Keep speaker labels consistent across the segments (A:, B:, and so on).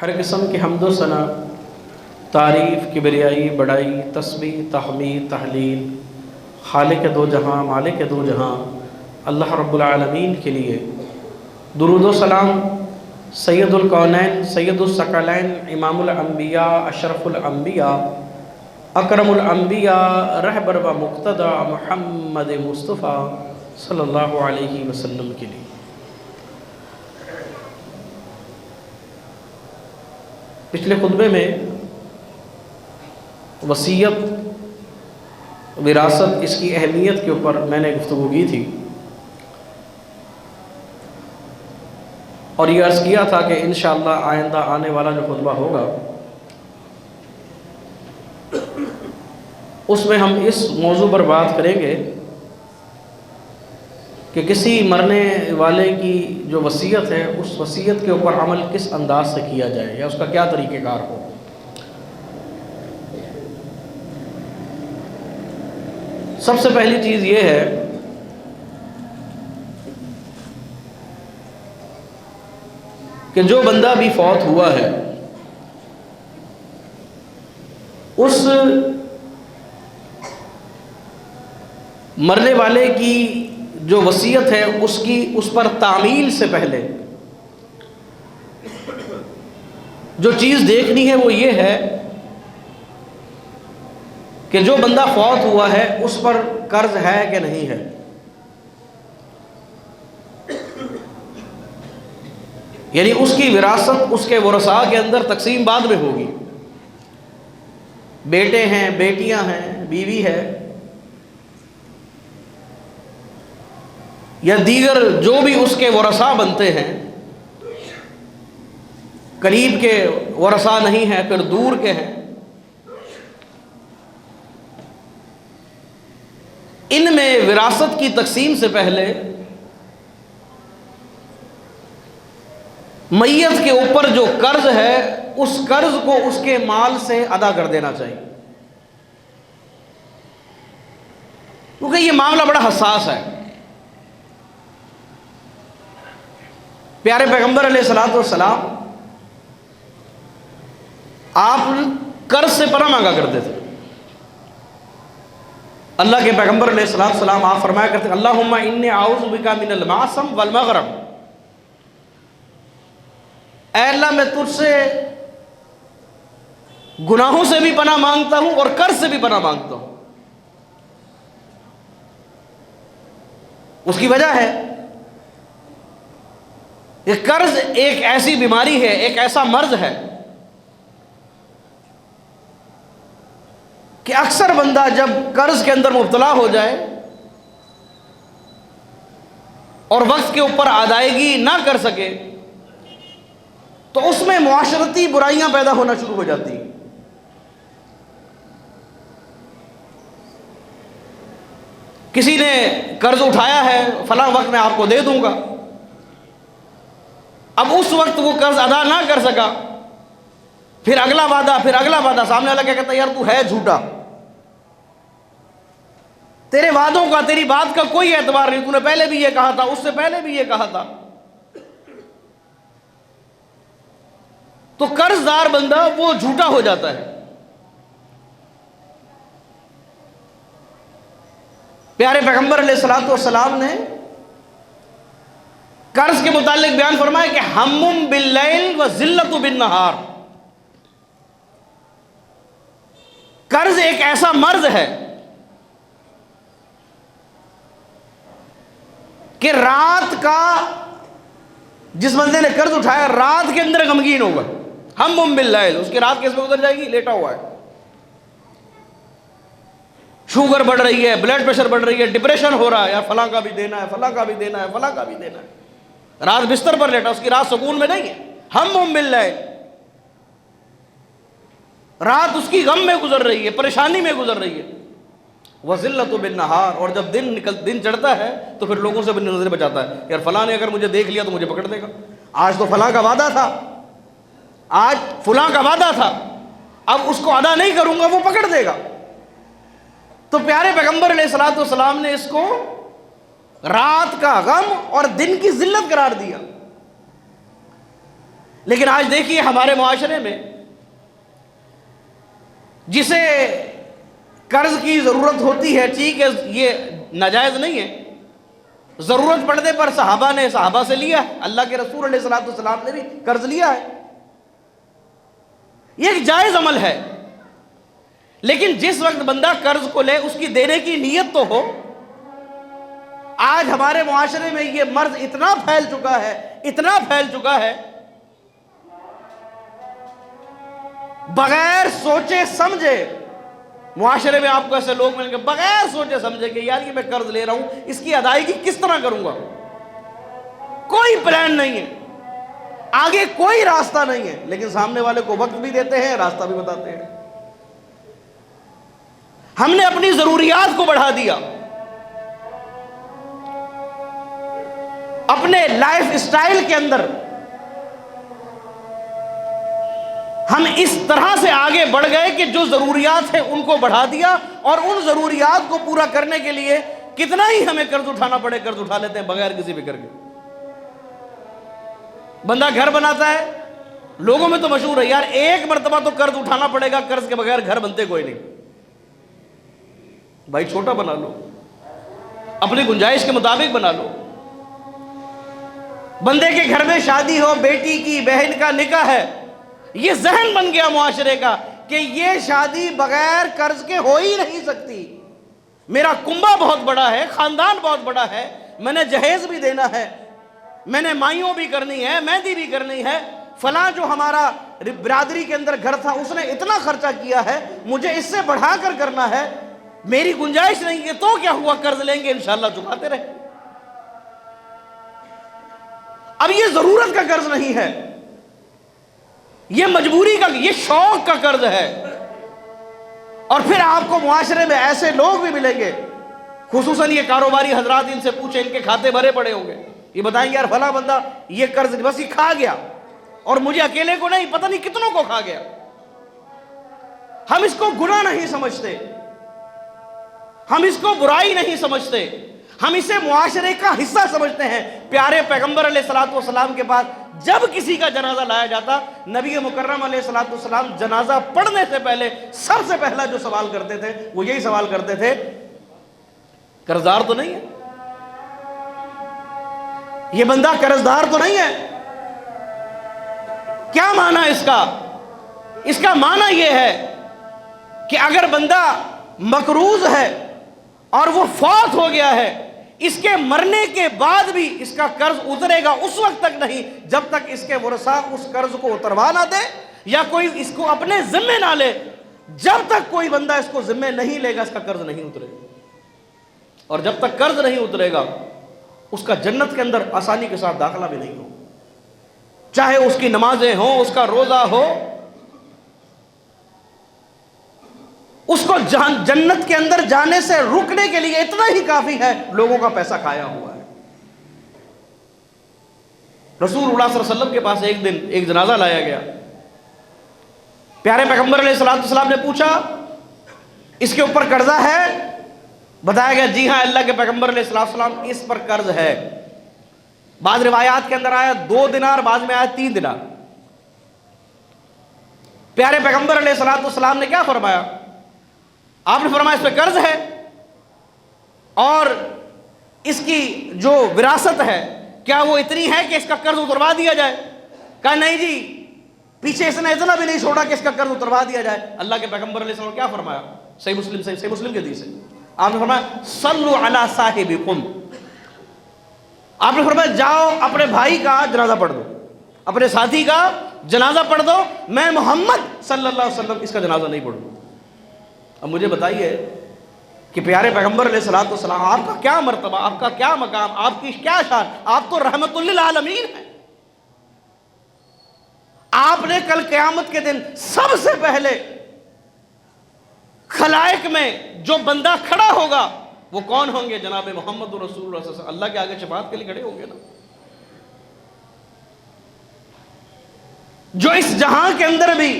A: ہر قسم کی حمد و ثنا، تعریف، کبریائی، بڑائی، تسبیح، تحمید، تحلیل خالق دو جہاں، مالک دو جہاں اللہ رب العالمین کے لیے۔ درود و سلام سید الکونین، سید الثقلین، امام الانبیاء، اشرف الانبیاء، اکرم الانبیاء، رہبر و مقتدی محمد مصطفیٰ صلی اللہ علیہ وسلم کے لیے۔ پچھلے خطبے میں وصیت، وراثت، اس کی اہمیت کے اوپر میں نے گفتگو کی تھی، اور یہ عرض کیا تھا کہ انشاءاللہ آئندہ آنے والا جو خطبہ ہوگا اس میں ہم اس موضوع پر بات کریں گے کہ کسی مرنے والے کی جو وصیت ہے اس وصیت کے اوپر عمل کس انداز سے کیا جائے، یا اس کا کیا طریقہ کار ہو۔ سب سے پہلی چیز یہ ہے کہ جو بندہ بھی فوت ہوا ہے اس مرنے والے کی جو وصیت ہے اس پر تعمیل سے پہلے جو چیز دیکھنی ہے وہ یہ ہے کہ جو بندہ فوت ہوا ہے اس پر قرض ہے کہ نہیں ہے۔ یعنی اس کی وراثت اس کے ورثاء کے اندر تقسیم بعد میں ہوگی، بیٹے ہیں، بیٹیاں ہیں، بیوی ہے، یا دیگر جو بھی اس کے ورثاء بنتے ہیں، قریب کے ورثاء نہیں ہیں پھر دور کے ہیں، ان میں وراثت کی تقسیم سے پہلے میت کے اوپر جو قرض ہے اس قرض کو اس کے مال سے ادا کر دینا چاہیے، کیونکہ یہ معاملہ بڑا حساس ہے۔ پیارے پیغمبر علیہ الصلوۃ والسلام آپ قرض سے پناہ مانگا کرتے تھے۔ اللہ کے پیغمبر علیہ الصلوۃ والسلام آپ فرمایا کرتے ہیں اللہم انی اعوذ بک من المعصم والمغرم، اے اللہ میں تجھ سے گناہوں سے بھی پناہ مانگتا ہوں اور قرض سے بھی پناہ مانگتا ہوں۔ اس کی وجہ ہے یہ قرض ایک ایسی بیماری ہے، ایک ایسا مرض ہے کہ اکثر بندہ جب قرض کے اندر مبتلا ہو جائے اور وقت کے اوپر ادائیگی نہ کر سکے تو اس میں معاشرتی برائیاں پیدا ہونا شروع ہو جاتی ہیں۔ کسی نے قرض اٹھایا ہے، فلاں وقت میں آپ کو دے دوں گا، اب اس وقت وہ قرض ادا نہ کر سکا، پھر اگلا وعدہ، پھر اگلا وعدہ، سامنے والا کیا کہتا ہے، یار تو ہے جھوٹا، تیرے وعدوں کا، تیری بات کا کوئی اعتبار نہیں، تو نے پہلے بھی یہ کہا تھا، اس سے پہلے بھی یہ کہا تھا۔ تو قرض دار بندہ وہ جھوٹا ہو جاتا ہے۔ پیارے پیغمبر علیہ الصلوۃ والسلام نے قرض کے متعلق بیان فرمایا کہ ہم باللیل و ذلت بالنہار، قرض ایک ایسا مرض ہے کہ رات کا، جس بندے نے قرض اٹھایا رات کے اندر غمگین ہوگا، ہم باللیل، اس کی رات کیسے گزر جائے گی، لیٹا ہوا ہے، شوگر بڑھ رہی ہے، بلڈ پریشر بڑھ رہی ہے، ڈپریشن ہو رہا ہے، یار فلاں کا بھی دینا ہے، فلاں کا بھی دینا ہے، فلاں کا بھی دینا ہے، رات بستر پر لیٹا، اس کی رات سکون میں نہیں ہے، ہم باللیل، رات اس کی غم میں گزر رہی ہے، پریشانی میں گزر رہی ہے، وَذِلَّةُ بِالنَّهَارِ، اور جب دن چڑھتا ہے تو پھر لوگوں سے اپنی نظر بچاتا ہے، یار فلاں نے اگر مجھے دیکھ لیا تو مجھے پکڑ دے گا، آج تو فلاں کا وعدہ تھا، آج فلاں کا وعدہ تھا، اب اس کو ادا نہیں کروں گا وہ پکڑ دے گا۔ تو پیارے پیغمبر علیہ الصلوۃ والسلام نے اس کو رات کا غم اور دن کی ذلت قرار دیا۔ لیکن آج دیکھیے ہمارے معاشرے میں جسے قرض کی ضرورت ہوتی ہے، ٹھیک ہے یہ ناجائز نہیں ہے، ضرورت پڑنے پر صحابہ سے لیا ہے، اللہ کے رسول علیہ السلام نے بھی قرض لیا ہے، یہ ایک جائز عمل ہے۔ لیکن جس وقت بندہ قرض کو لے اس کی دینے کی نیت تو ہو۔ آج ہمارے معاشرے میں یہ مرض اتنا پھیل چکا ہے، بغیر سوچے سمجھے معاشرے میں آپ کو ایسے لوگ ملیں گے بغیر سوچے سمجھے کہ یار یہ میں قرض لے رہا ہوں، اس کی ادائیگی کس طرح کروں گا، کوئی پلان نہیں ہے، آگے کوئی راستہ نہیں ہے، لیکن سامنے والے کو وقت بھی دیتے ہیں، راستہ بھی بتاتے ہیں۔ ہم نے اپنی ضروریات کو بڑھا دیا، اپنے لائف سٹائل کے اندر ہم اس طرح سے آگے بڑھ گئے کہ جو ضروریات ہیں ان کو بڑھا دیا، اور ان ضروریات کو پورا کرنے کے لیے کتنا ہی ہمیں قرض اٹھانا پڑے قرض اٹھا لیتے ہیں بغیر کسی فکر کے۔ بندہ گھر بناتا ہے، لوگوں میں تو مشہور ہے یار ایک مرتبہ تو قرض اٹھانا پڑے گا، قرض کے بغیر گھر بنتے کوئی نہیں۔ بھائی چھوٹا بنا لو، اپنی گنجائش کے مطابق بنا لو۔ بندے کے گھر میں شادی ہو، بیٹی کی بہن کا نکاح ہے، یہ ذہن بن گیا معاشرے کا کہ یہ شادی بغیر قرض کے ہو ہی نہیں سکتی، میرا کنبہ بہت بڑا ہے، خاندان بہت بڑا ہے، میں نے جہیز بھی دینا ہے، میں نے مائیوں بھی کرنی ہے، مہندی بھی کرنی ہے، فلاں جو ہمارا برادری کے اندر گھر تھا اس نے اتنا خرچہ کیا ہے، مجھے اس سے بڑھا کر کرنا ہے، میری گنجائش نہیں ہے، تو کیا ہوا قرض لیں گے انشاءاللہ چکاتے رہے۔ اب یہ ضرورت کا قرض نہیں ہے، یہ مجبوری کا، یہ شوق کا قرض ہے۔ اور پھر آپ کو معاشرے میں ایسے لوگ بھی ملیں گے، خصوصاً یہ کاروباری حضرات، ان سے پوچھیں ان کے کھاتے بھرے پڑے ہوں گے، یہ بتائیں گے یار فلاں بندہ یہ قرض بس یہ کھا گیا، اور مجھے اکیلے کو نہیں پتہ نہیں کتنوں کو کھا گیا۔ ہم اس کو گناہ نہیں سمجھتے، ہم اس کو برائی نہیں سمجھتے، ہم اسے معاشرے کا حصہ سمجھتے ہیں۔ پیارے پیغمبر علیہ السلام کے پاس جب کسی کا جنازہ لایا جاتا، نبی مکرم علیہ السلام جنازہ پڑھنے سے پہلے سب سے پہلا جو سوال کرتے تھے وہ یہی سوال کرتے تھے، قرضدار تو نہیں ہے، یہ بندہ قرضدار تو نہیں ہے؟ کیا معنی اس کا؟ اس کا معنی یہ ہے کہ اگر بندہ مقروض ہے اور وہ فوت ہو گیا ہے، اس کے مرنے کے بعد بھی اس کا قرض اترے گا، اس وقت تک نہیں جب تک اس کے ورثاء اس قرض کو اتروا نہ دے یا کوئی اس کو اپنے ذمے نہ لے۔ جب تک کوئی بندہ اس کو ذمے نہیں لے گا اس کا قرض نہیں اترے گا، اور جب تک قرض نہیں اترے گا اس کا جنت کے اندر آسانی کے ساتھ داخلہ بھی نہیں ہو، چاہے اس کی نمازیں ہوں، اس کا روزہ ہو، اس کو جنت کے اندر جانے سے رکنے کے لیے اتنا ہی کافی ہے لوگوں کا پیسہ کھایا ہوا ہے۔ رسول اللہ صلی اللہ علیہ وسلم کے پاس ایک دن ایک جنازہ لایا گیا، پیارے پیغمبر علیہ السلام نے پوچھا اس کے اوپر قرضہ ہے؟ بتایا گیا جی ہاں اللہ کے پیغمبر علیہ السلام اس پر قرض ہے۔ بعض روایات کے اندر آیا 2 دینار، بعض میں آیا 3 دینار۔ پیارے پیغمبر علیہ السلام نے کیا فرمایا؟ آپ نے فرمایا اس پہ قرض ہے اور اس کی جو وراثت ہے کیا وہ اتنی ہے کہ اس کا قرض اتروا دیا جائے؟ کہا نہیں جی، پیچھے اس نے اتنا بھی نہیں چھوڑا کہ اس کا قرض اتروا دیا جائے۔ اللہ کے پیغمبر علیہ السلام نے کیا فرمایا؟ صحیح مسلم کے حدیث ہے، آپ نے فرمایا صلوا علی صاحبکم، آپ نے فرمایا جاؤ اپنے بھائی کا جنازہ پڑھ دو، اپنے ساتھی کا جنازہ پڑھ دو، میں محمد صلی اللہ علیہ وسلم اس کا جنازہ نہیں پڑھوں۔ اب مجھے بتائیے کہ پیارے پیغمبر علیہ السلام آپ کا کیا مرتبہ، آپ کا کیا مقام، آپ کی کیا شان، آپ تو رحمت للعالمین ہیں۔ آپ نے کل قیامت کے دن سب سے پہلے خلائق میں جو بندہ کھڑا ہوگا وہ کون ہوں گے؟ جناب محمد رسول اللہ صلی اللہ علیہ وسلم، اللہ کے آگے شفاعت کے لیے کھڑے ہوں گے نا۔ جو اس جہاں کے اندر بھی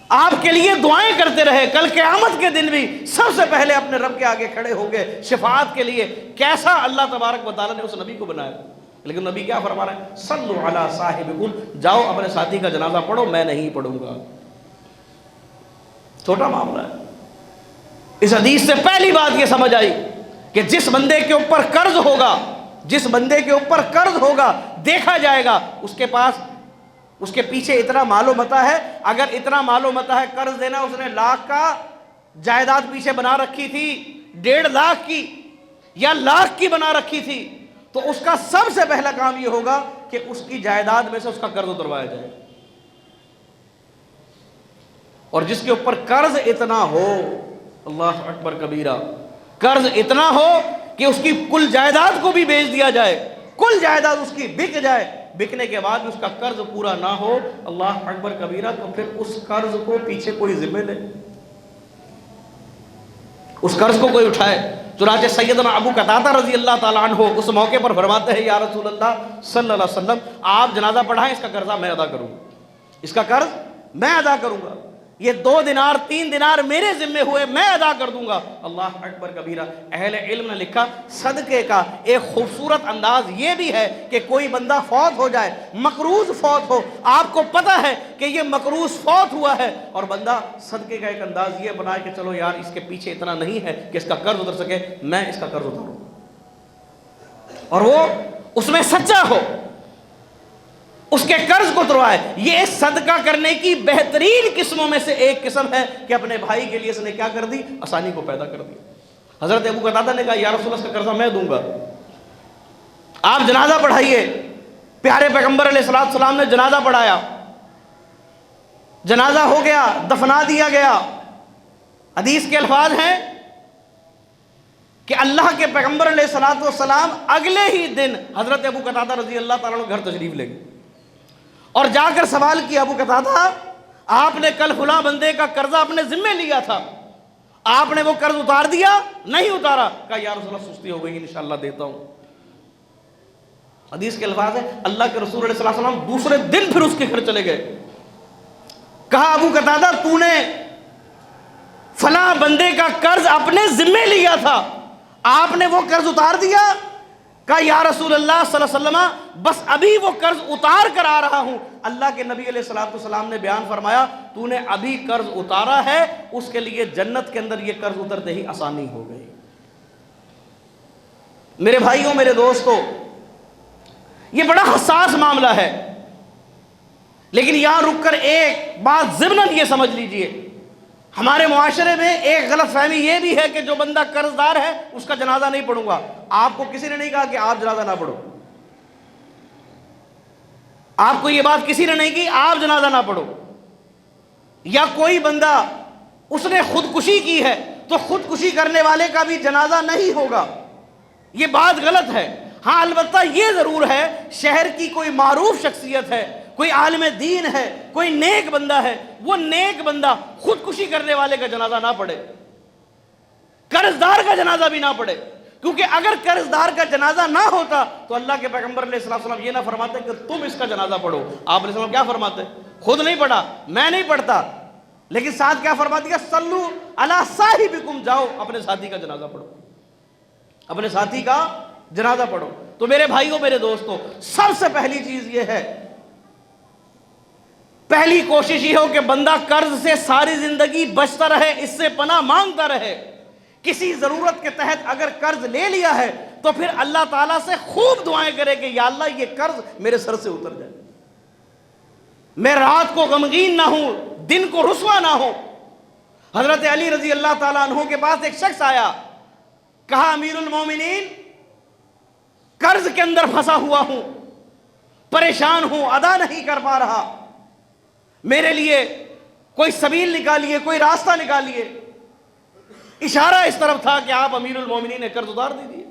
A: آپ کے لیے دعائیں کرتے رہے، کل قیامت کے دن بھی سب سے پہلے اپنے رب کے آگے کھڑے ہوں گے شفاعت کے لیے۔ کیسا اللہ تبارک و تعالیٰ نے اس نبی کو بنایا، لیکن نبی کیا فرما رہے ہیں؟ صلو علی صاحبکم، جاؤ اپنے ساتھی کا جنازہ پڑھو، میں نہیں پڑھوں گا۔ چھوٹا معاملہ ہے۔ اس حدیث سے پہلی بات یہ سمجھ آئی کہ جس بندے کے اوپر قرض ہوگا، جس بندے کے اوپر قرض ہوگا، دیکھا جائے گا اس کے پاس، اس کے پیچھے اتنا مال و متاع ہے۔ اگر اتنا مال و متاع ہے، قرض دینا، اس نے لاکھ کا جائیداد پیچھے بنا رکھی تھی، 1.5 لاکھ کی یا لاکھ کی بنا رکھی تھی، تو اس کا سب سے پہلا کام یہ ہوگا کہ اس کی جائیداد میں سے اس کا قرض اتروایا جائے۔ اور جس کے اوپر قرض اتنا ہو، اللہ اکبر کبیرہ، قرض اتنا ہو کہ اس کی کل جائیداد کو بھی بیچ دیا جائے، کل جائیداد اس کی بک جائے، بکنے کے بعد اس کا قرض پورا نہ ہو، اللہ اکبر کبیرہ، تو پھر اس قرض کو پیچھے کوئی ذمہ لے، اس قرض کو کوئی اٹھائے۔ چنانچہ سیدنا ابو قتادہ رضی اللہ تعالیٰ عنہ اس موقع پر فرماتے ہیں، یا رسول اللہ صلی اللہ علیہ وسلم، آپ جنازہ پڑھائیں، اس کا قرضہ میں ادا کروں گا، اس کا قرض میں ادا کروں گا، یہ 2 دینار 3 دینار میرے ذمے ہوئے، میں ادا کر دوں گا۔ اللہ اکبر کبیرہ۔ اہل علم نے لکھا صدقے کا ایک خوبصورت انداز یہ بھی ہے کہ کوئی بندہ فوت ہو جائے، مقروض فوت ہو، آپ کو پتہ ہے کہ یہ مقروض فوت ہوا ہے، اور بندہ صدقے کا ایک انداز یہ بنائے کہ چلو یار اس کے پیچھے اتنا نہیں ہے کہ اس کا قرض اتر سکے، میں اس کا قرض اتاروں، اور وہ اس میں سچا ہو، اس کے قرض کو اتروائے۔ یہ صدقہ کرنے کی بہترین قسموں میں سے ایک قسم ہے کہ اپنے بھائی کے لیے اس نے کیا کر دی؟ آسانی کو پیدا کر دی۔ حضرت ابو قتادہ نے کہا، یا رسول اللہ، اس کا قرضہ میں دوں گا، آپ جنازہ پڑھائیے۔ پیارے پیغمبر علیہ السلام نے جنازہ پڑھایا، جنازہ ہو گیا، دفنا دیا گیا۔ حدیث کے الفاظ ہیں کہ اللہ کے پیغمبر علیہ السلام اگلے ہی دن حضرت ابو قتادہ رضی اللہ تعالیٰ عنہ گھر تشریف لے گئے اور جا کر سوال کیا، ابو قتادہ، آپ نے کل فلاں بندے کا قرضہ اپنے ذمے لیا تھا، آپ نے وہ قرض اتار دیا؟ نہیں اتارا۔ کہا، یا رسول اللہ، سستی ہو گئی، انشاءاللہ دیتا ہوں۔ حدیث کے الفاظ ہے، اللہ کے رسول علیہ السلام دوسرے دن پھر اس کے گھر چلے گئے۔ کہا، ابو قتادہ، تو نے فلاں بندے کا قرض اپنے ذمے لیا تھا، آپ نے وہ قرض اتار دیا؟ کہا، یا رسول اللہ صلی اللہ علیہ وسلم، بس ابھی وہ قرض اتار کر آ رہا ہوں۔ اللہ کے نبی علیہ السلام نے بیان فرمایا، تو نے ابھی قرض اتارا ہے، اس کے لیے جنت کے اندر یہ قرض اترتے ہی آسانی ہو گئی۔ میرے بھائیوں، میرے دوستوں، یہ بڑا حساس معاملہ ہے، لیکن یہاں رک کر ایک بات ضمناً یہ سمجھ لیجئے، ہمارے معاشرے میں ایک غلط فہمی یہ بھی ہے کہ جو بندہ قرض دار ہے اس کا جنازہ نہیں پڑھوں گا۔ آپ کو کسی نے نہیں کہا کہ آپ جنازہ نہ پڑھو، آپ کو یہ بات کسی نے نہیں کی آپ جنازہ نہ پڑھو۔ یا کوئی بندہ اس نے خودکشی کی ہے تو خودکشی کرنے والے کا بھی جنازہ نہیں ہوگا، یہ بات غلط ہے۔ ہاں البتہ یہ ضرور ہے، شہر کی کوئی معروف شخصیت ہے، کوئی عالم دین ہے، کوئی نیک بندہ ہے، وہ نیک بندہ خودکشی کرنے والے کا جنازہ نہ پڑھے، قرض دار کا جنازہ بھی نہ پڑھے، کیونکہ اگر قرض دار کا جنازہ نہ ہوتا تو اللہ کے پیغمبر علیہ السلام یہ نہ فرماتے کہ تم اس کا جنازہ پڑھو۔ آپ علیہ السلام کیا فرماتے؟ خود نہیں پڑھا، میں نہیں پڑھتا، لیکن ساتھ کیا فرما دیا؟ صلو علی صاحبکم، جاؤ اپنے ساتھی کا جنازہ پڑھو، اپنے ساتھی کا جنازہ پڑھو۔ تو میرے بھائیوں، میرے دوستوں، سب سے پہلی چیز یہ ہے، پہلی کوشش یہ ہو کہ بندہ قرض سے ساری زندگی بچتا رہے، اس سے پناہ مانگتا رہے۔ کسی ضرورت کے تحت اگر قرض لے لیا ہے تو پھر اللہ تعالیٰ سے خوب دعائیں کرے کہ یا اللہ یہ قرض میرے سر سے اتر جائے، میں رات کو غمگین نہ ہوں، دن کو رسوا نہ ہوں۔ حضرت علی رضی اللہ تعالیٰ عنہ کے پاس ایک شخص آیا، کہا، امیر المومنین، قرض کے اندر پھنسا ہوا ہوں، پریشان ہوں، ادا نہیں کر پا رہا، میرے لیے کوئی سبیل نکالیے، کوئی راستہ نکالیے۔ اشارہ اس طرف تھا کہ آپ امیر المومنین نے قرض اتار دیجیے۔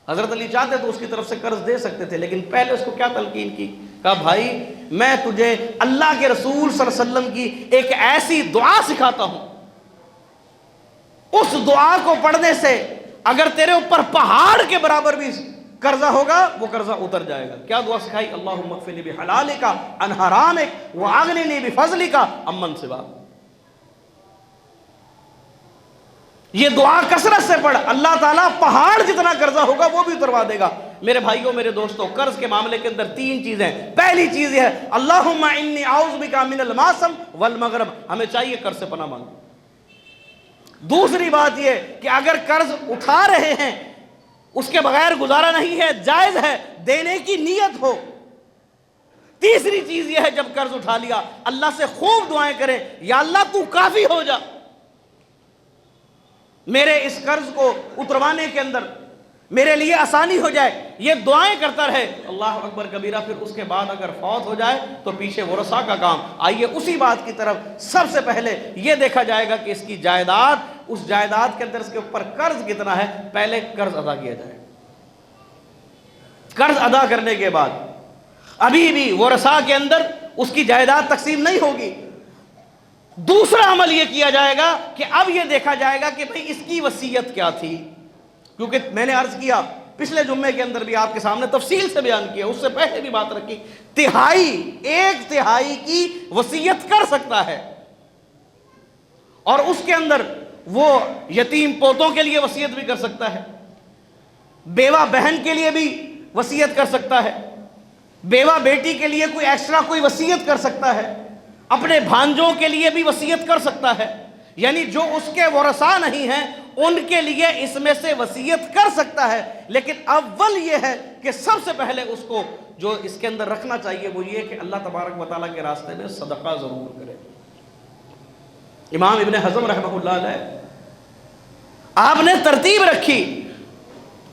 A: حضرت علی چاہتے تو اس کی طرف سے قرض دے سکتے تھے، لیکن پہلے اس کو کیا تلقین کی؟ کہا، بھائی میں تجھے اللہ کے رسول صلی اللہ علیہ وسلم کی ایک ایسی دعا سکھاتا ہوں، اس دعا کو پڑھنے سے اگر تیرے اوپر پہاڑ کے برابر بھی قرضہ ہوگا وہ قرضہ اتر جائے گا۔ کیا دعا سکھائی؟ اللہم اغفرلی بحلالک عن حرامک واغننی بفضلک عمن سواک۔ یہ دعا کثرت سے پڑھ، اللہ تعالیٰ پہاڑ جتنا قرضہ ہوگا وہ بھی اتروا دے گا۔
B: میرے بھائیوں میرے دوستوں، قرض کے معاملے کے اندر 3 چیزیں۔ پہلی چیز یہ ہے اللہم انی اعوذ بک من الماسم والمغرب، ہمیں چاہیے قرض سے پناہ مانگو۔ دوسری بات یہ کہ اگر قرض اٹھا رہے ہیں اس کے بغیر گزارا نہیں ہے، جائز ہے، دینے کی نیت ہو۔ تیسری چیز یہ ہے جب قرض اٹھا لیا اللہ سے خوب دعائیں کریں، یا اللہ تو کافی ہو جا، میرے اس قرض کو اتروانے کے اندر میرے لیے آسانی ہو جائے، یہ دعائیں کرتا رہے۔ اللہ اکبر کبیرہ۔ پھر اس کے بعد اگر فوت ہو جائے تو پیچھے ورثہ کا کام۔ آئیے اسی بات کی طرف سب سے پہلے یہ دیکھا جائے گا کہ اس کی جائیداد، اس جائیداد کے اندر اس کے اوپر قرض کتنا ہے، پہلے قرض ادا کیا جائے۔ قرض ادا کرنے کے بعد ابھی بھی ورثہ کے اندر اس کی جائیداد تقسیم نہیں ہوگی۔ دوسرا عمل یہ کیا جائے گا کہ اب یہ دیکھا جائے گا کہ بھئی اس کی وصیت کیا تھی، کیونکہ میں نے عرض کیا پچھلے جمعے کے اندر بھی آپ کے سامنے تفصیل سے بیان کیا، اس سے پہلے بھی بات رکھی، 1/3 کی وصیت کر سکتا ہے، اور اس کے اندر وہ یتیم پوتوں کے لیے وصیت بھی کر سکتا ہے، بیوہ بہن کے لیے بھی وصیت کر سکتا ہے، بیوہ بیٹی کے لیے کوئی ایکسٹرا کوئی وصیت کر سکتا ہے، اپنے بھانجوں کے لیے بھی وصیت کر سکتا ہے، یعنی جو اس کے ورثاء نہیں ہیں ان کے لیے اس میں سے وصیت کر سکتا ہے۔ لیکن اول یہ ہے کہ سب سے پہلے اس کو جو اس کے اندر رکھنا چاہیے وہ یہ کہ اللہ تبارک و تعالیٰ کے راستے میں صدقہ ضرور کرے۔ امام ابن حزم رحمہ اللہ علیہ آپ نے ترتیب رکھی،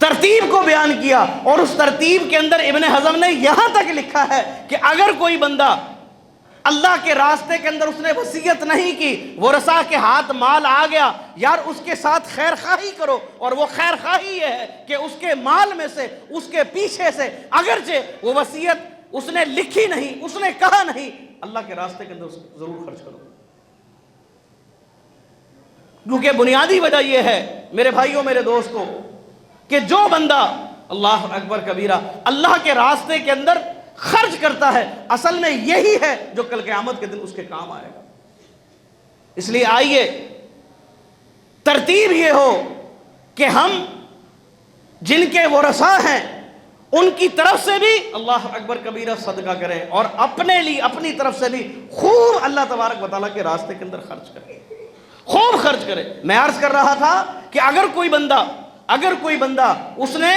B: ترتیب کو بیان کیا، اور اس ترتیب کے اندر ابن حزم نے یہاں تک لکھا ہے کہ اگر کوئی بندہ اللہ کے راستے کے اندر اس نے وصیت نہیں کی، ورثاء کے ہاتھ مال آ گیا، یار اس کے ساتھ خیر خواہی کرو، اور وہ خیر خواہی یہ ہے کہ اس کے مال میں سے، اس کے پیچھے سے، اگرچہ وہ وصیت اس نے لکھی نہیں، اس نے کہا نہیں، اللہ کے راستے کے اندر ضرور خرچ کرو۔ کیونکہ بنیادی وجہ یہ ہے میرے بھائیوں میرے دوستوں کہ جو بندہ اللہ اکبر کبیرہ اللہ کے راستے کے اندر خرچ کرتا ہے، اصل میں یہی ہے جو کل قیامت کے دن اس کے کام آئے گا۔ اس لیے آئیے ترتیب یہ ہو کہ ہم جن کے ورثاء ہیں ان کی طرف سے بھی اللہ اکبر کبیرہ صدقہ کریں، اور اپنے لیے اپنی طرف سے بھی خوب اللہ تبارک و تعالیٰ کے راستے کے اندر خرچ کریں، خوب خرچ کرے۔ میں عرض کر رہا تھا کہ اگر کوئی بندہ اس نے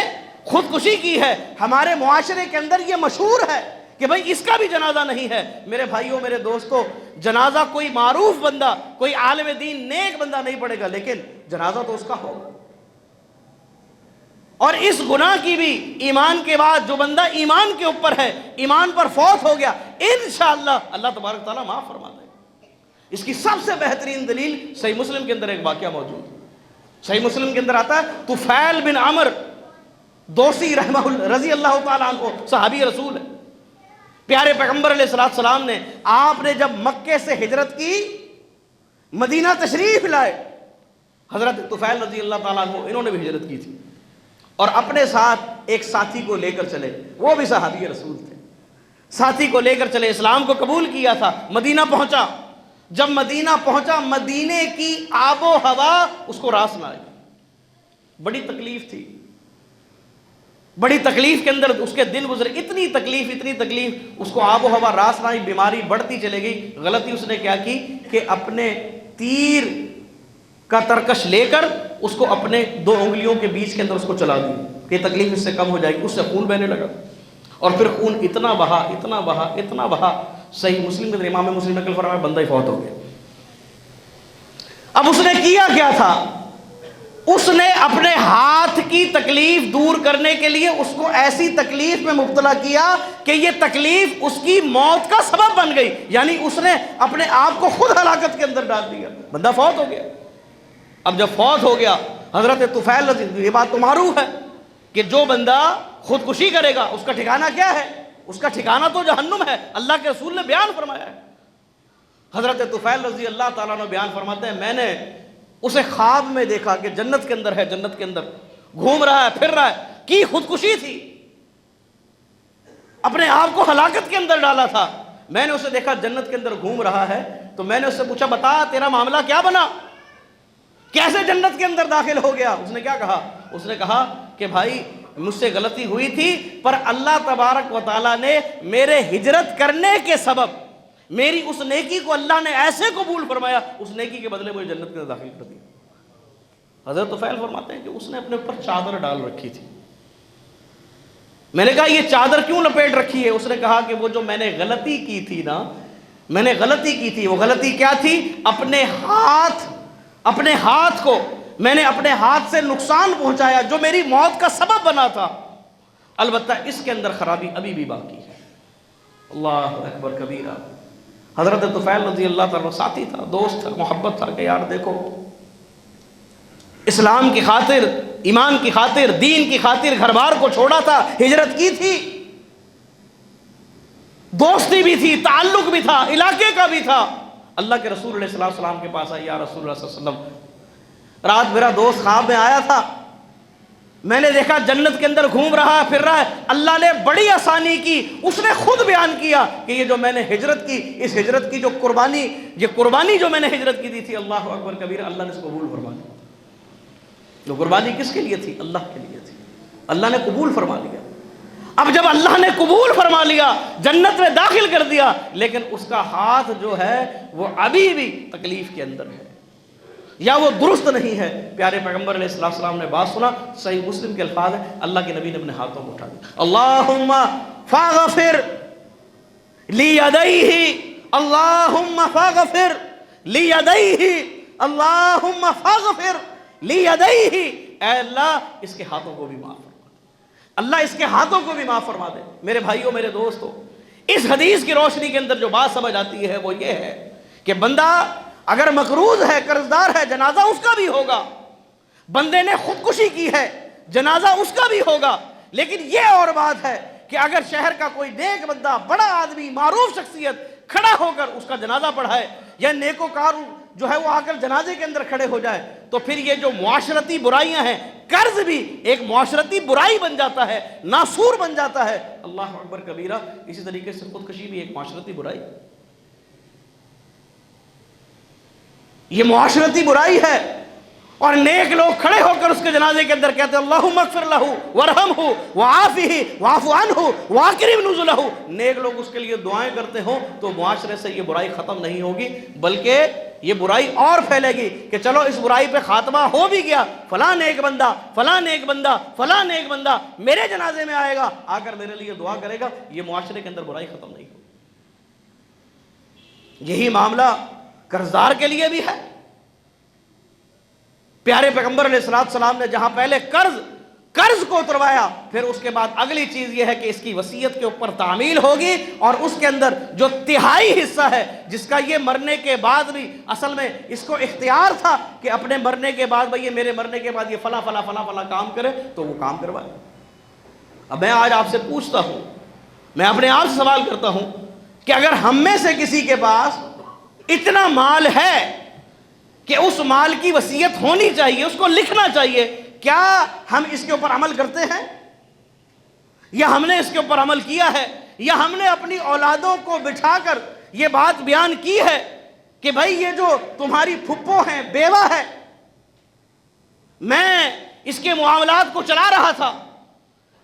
B: خودکشی کی ہے، ہمارے معاشرے کے اندر یہ مشہور ہے کہ بھئی اس کا بھی جنازہ نہیں ہے۔ میرے بھائیوں میرے دوستوں، جنازہ کوئی معروف بندہ، کوئی عالم دین نیک بندہ نہیں پڑے گا، لیکن جنازہ تو اس کا ہوگا۔ اور اس گناہ کی بھی ایمان کے بعد جو بندہ ایمان کے اوپر ہے، ایمان پر فوت ہو گیا، انشاءاللہ اللہ تبارک تعالیٰ معاف فرما دے گا۔ اس کی سب سے بہترین دلیل صحیح مسلم کے اندر ایک واقعہ موجود ہے۔ صحیح مسلم کے اندر آتا ہے طفیل بن عمر دوسی رضی اللہ تعالیٰ عنہ، صحابی رسول ہے، پیارے پیغمبر علیہ السلام نے، آپ نے جب مکے سے ہجرت کی مدینہ تشریف لائے، حضرت طفیل رضی اللہ تعالیٰ عنہ انہوں نے بھی ہجرت کی تھی، اور اپنے ساتھ ایک ساتھی کو لے کر چلے، وہ بھی صحابی رسول تھے، ساتھی کو لے کر چلے، اسلام کو قبول کیا تھا، مدینہ پہنچا۔ جب مدینہ پہنچا، مدینے کی آب و ہوا اس کو راس نہ آئی، بڑی تکلیف تھی، بڑی تکلیف کے اندر اس کے دن گزرے، اتنی تکلیف اس کو آب و ہوا راس نہ آئی، بیماری بڑھتی چلے گئی۔ غلطی اس نے کیا کی کہ اپنے تیر کا ترکش لے کر اس کو اپنے 2 انگلیوں کے بیچ کے اندر اس کو چلا دی کہ تکلیف اس سے کم ہو جائے گی، اس سے خون بہنے لگا، اور پھر خون اتنا بہا، صحیح مسلم کے اندر امام مسلم نقل فرمایا بندہ ہی فوت ہو گیا۔ اب اس نے کیا تھا، اس نے اپنے ہاتھ کی تکلیف دور کرنے کے لیے اس کو ایسی تکلیف میں مبتلا کیا کہ یہ تکلیف اس کی موت کا سبب بن گئی، یعنی اس نے اپنے آپ کو خود ہلاکت کے اندر ڈال دیا، بندہ فوت ہو گیا۔ اب جب فوت ہو گیا، حضرت طفیل رضی، یہ بات تو معروف ہے کہ جو بندہ خودکشی کرے گا اس کا ٹھکانہ کیا ہے، اس کا ٹھکانہ تو جہنم ہے، اللہ کے رسول نے بیان فرمایا ہے۔ حضرت طفیل رضی اللہ تعالیٰ نے بیان فرماتے ہیں میں نے اسے خواب میں دیکھا کہ جنت کے اندر ہے، جنت کے اندر گھوم رہا ہے، پھر رہا ہے، کی خودکشی تھی، اپنے آپ کو ہلاکت کے اندر ڈالا تھا۔ میں نے اسے دیکھا جنت کے اندر گھوم رہا ہے، تو میں نے اس سے پوچھا بتا تیرا معاملہ کیا بنا، کیسے جنت کے اندر داخل ہو گیا؟ اس نے کیا کہا؟ اس نے کہا کہ بھائی مجھ سے غلطی ہوئی تھی، پر اللہ تبارک و تعالیٰ نے میرے ہجرت کرنے کے سبب میری اس نیکی کو اللہ نے ایسے قبول فرمایا، اس نیکی کے بدلے مجھے جنت کے اندر داخل کر دیا۔ حضرت طفیل فرماتے ہیں کہ اس نے اپنے اوپر چادر ڈال رکھی تھی۔ میں نے کہا یہ چادر کیوں لپیٹ رکھی ہے؟ اس نے کہا کہ وہ جو میں نے غلطی کی تھی نا، میں نے غلطی کی تھی، وہ غلطی کیا تھی؟ اپنے ہاتھ کو میں نے اپنے ہاتھ سے نقصان پہنچایا جو میری موت کا سبب بنا تھا۔ البتہ اس کے اندر خرابی ابھی بھی باقی ہے۔ اللہ اکبر کبیرہ۔ حضرت طفیل رضی اللہ تعالیٰ ساتھی تھا، دوست تھا، محبت تھا کہ یار دیکھو، اسلام کی خاطر، ایمان کی خاطر، دین کی خاطر گھر بار کو چھوڑا تھا، ہجرت کی تھی، دوستی بھی تھی، تعلق بھی تھا، علاقے کا بھی تھا۔ اللہ کے رسول علیہ السلام کے پاس آئی، یا رسول اللہ صلی اللہ علیہ وسلم، رات میرا دوست خواب میں آیا تھا، میں نے دیکھا جنت کے اندر گھوم رہا ہے، پھر رہا ہے، اللہ نے بڑی آسانی کی، اس نے خود بیان کیا کہ یہ جو میں نے ہجرت کی، اس ہجرت کی جو قربانی جو میں نے ہجرت کی دی تھی، اللہ اکبر کبیرہ، اللہ نے اس کو قبول فرما لیا۔ جو قربانی کس کے لیے تھی؟ اللہ کے لیے تھی، اللہ نے قبول فرما لیا۔ اب جب اللہ نے قبول فرما لیا، جنت میں داخل کر دیا، لیکن اس کا ہاتھ جو ہے وہ ابھی بھی تکلیف کے اندر ہے، یا وہ درست نہیں ہے۔ پیارے پیغمبر علیہ السلام نے بات سنا، صحیح مسلم کے الفاظ ہیں، اللہ کے نبی نے اپنے ہاتھوں کو اٹھا دیا، اللہم فاغفر لیدیہ، اللہم فاغفر لیدیہ، اللہم فاغفر لیدیہ، اے اللہ اس کے ہاتھوں کو بھی معاف فرما دے، اللہ اس کے ہاتھوں کو بھی معاف فرما دے۔ میرے بھائیوں، میرے دوستو، اس حدیث کی روشنی کے اندر جو بات سمجھ آتی ہے وہ یہ ہے کہ بندہ اگر مقروض ہے، قرضدار ہے، جنازہ اس کا بھی ہوگا، بندے نے خودکشی کی ہے، جنازہ اس کا بھی ہوگا، لیکن یہ اور بات ہے کہ اگر شہر کا کوئی نیک بندہ، بڑا آدمی، معروف شخصیت کھڑا ہو کر اس کا جنازہ پڑھائے، یا نیکوکار جو ہے وہ آ کر جنازے کے اندر کھڑے ہو جائے، تو پھر یہ جو معاشرتی برائیاں ہیں، قرض بھی ایک معاشرتی برائی بن جاتا ہے، ناسور بن جاتا ہے۔ اللہ اکبر کبیرہ۔ اسی طریقے سے خودکشی بھی ایک معاشرتی برائی، یہ معاشرتی برائی ہے، اور نیک لوگ کھڑے ہو کر اس کے جنازے کے اندر کہتے ہیں اللہم اغفر لہ ورحمہ وعافہ واعف عنہ واکرم نزلہ، نیک لوگ اس کے لیے دعائیں کرتے ہوں تو معاشرے سے یہ برائی ختم نہیں ہوگی، بلکہ یہ برائی اور پھیلے گی کہ چلو اس برائی پہ خاتمہ ہو بھی گیا، فلاں نیک بندہ، فلاں نیک بندہ، فلاں نیک بندہ میرے جنازے میں آئے گا، آ کر میرے لیے دعا کرے گا، یہ معاشرے کے اندر برائی ختم نہیں ہوگی۔ یہی معاملہ قرضدار کے لیے بھی ہے۔ پیارے پیغمبر علیہ السلام نے جہاں پہلے قرض کو اتروایا، پھر اس کے بعد اگلی چیز یہ ہے کہ اس کی وصیت کے اوپر تعمیل ہوگی، اور اس کے اندر جو تہائی حصہ ہے جس کا یہ مرنے کے بعد بھی اصل میں اس کو اختیار تھا کہ اپنے مرنے کے بعد بھئی میرے مرنے کے بعد یہ فلاں فلاں فلاں فلاں کام کرے، تو وہ کام کروائے۔ اب میں آج آپ سے پوچھتا ہوں، میں اپنے آپ سے سوال کرتا ہوں کہ اگر ہم میں سے کسی کے پاس اتنا مال ہے کہ اس مال کی وصیت ہونی چاہیے، اس کو لکھنا چاہیے، کیا ہم اس کے اوپر عمل کرتے ہیں؟ یا ہم نے اس کے اوپر عمل کیا ہے؟ یا ہم نے اپنی اولادوں کو بٹھا کر یہ بات بیان کی ہے کہ بھائی یہ جو تمہاری پھپھو ہیں، بیوہ ہے، میں اس کے معاملات کو چلا رہا تھا،